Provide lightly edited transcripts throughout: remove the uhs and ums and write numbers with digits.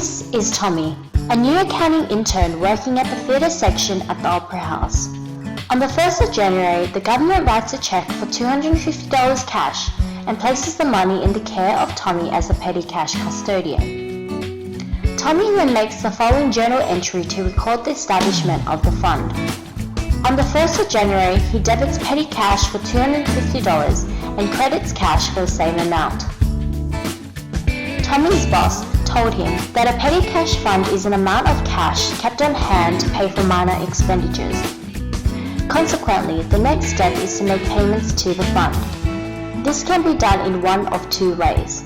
This is Tommy, a new accounting intern working at the theatre section at the Opera House. On the 1st of January, the government writes a cheque for $250 cash and places the money in the care of Tommy as the petty cash custodian. Tommy then makes the following journal entry to record the establishment of the fund. On the 1st of January, he debits petty cash for $250 and credits cash for the same amount. Tommy's boss told him that a petty cash fund is an amount of cash kept on hand to pay for minor expenditures. Consequently, the next step is to make payments to the fund. This can be done in one of two ways.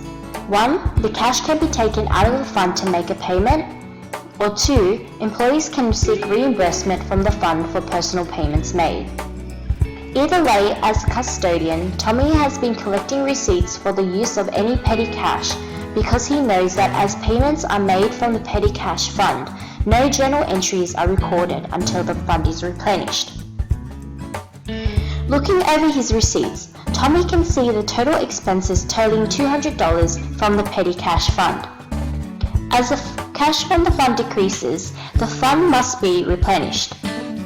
1. The cash can be taken out of the fund to make a payment, or 2. Employees can seek reimbursement from the fund for personal payments made. Either way, as a custodian, Tommy has been collecting receipts for the use of any petty cash because he knows that as payments are made from the petty cash fund, no journal entries are recorded until the fund is replenished. Looking over his receipts, Tommy can see the total expenses totaling $200 from the petty cash fund. As the cash from the fund decreases, the fund must be replenished.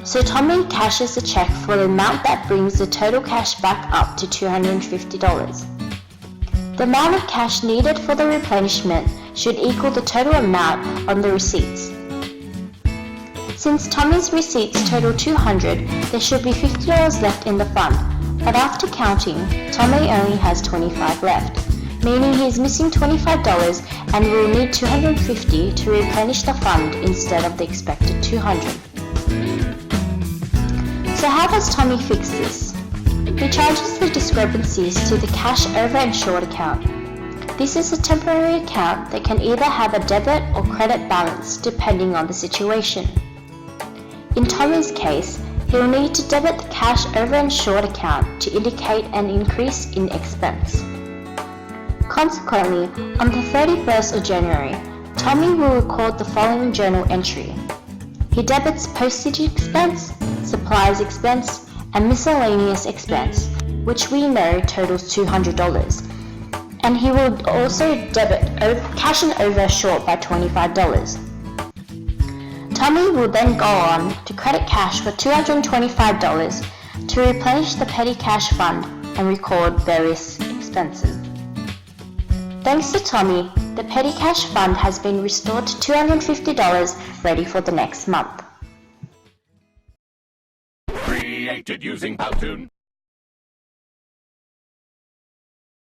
So Tommy cashes a check for the amount that brings the total cash back up to $250. The amount of cash needed for the replenishment should equal the total amount on the receipts. Since Tommy's receipts total $200, there should be $50 left in the fund, but after counting, Tommy only has $25 left, meaning he is missing $25 and will need $250 to replenish the fund instead of the expected $200. So how does Tommy fix this? He charges the discrepancies to the cash over and short account. This is a temporary account that can either have a debit or credit balance depending on the situation. In Tommy's case, he will need to debit the cash over and short account to indicate an increase in expense. Consequently, on the 31st of January, Tommy will record the following journal entry. He debits postage expense, supplies expense, and miscellaneous expense, which we know totals $200, and he will also debit cash and over short by $25. Tommy will then go on to credit cash for $225 to replenish the petty cash fund and record various expenses. Thanks to Tommy, the petty cash fund has been restored to $250, ready for the next month. Created using Powtoon.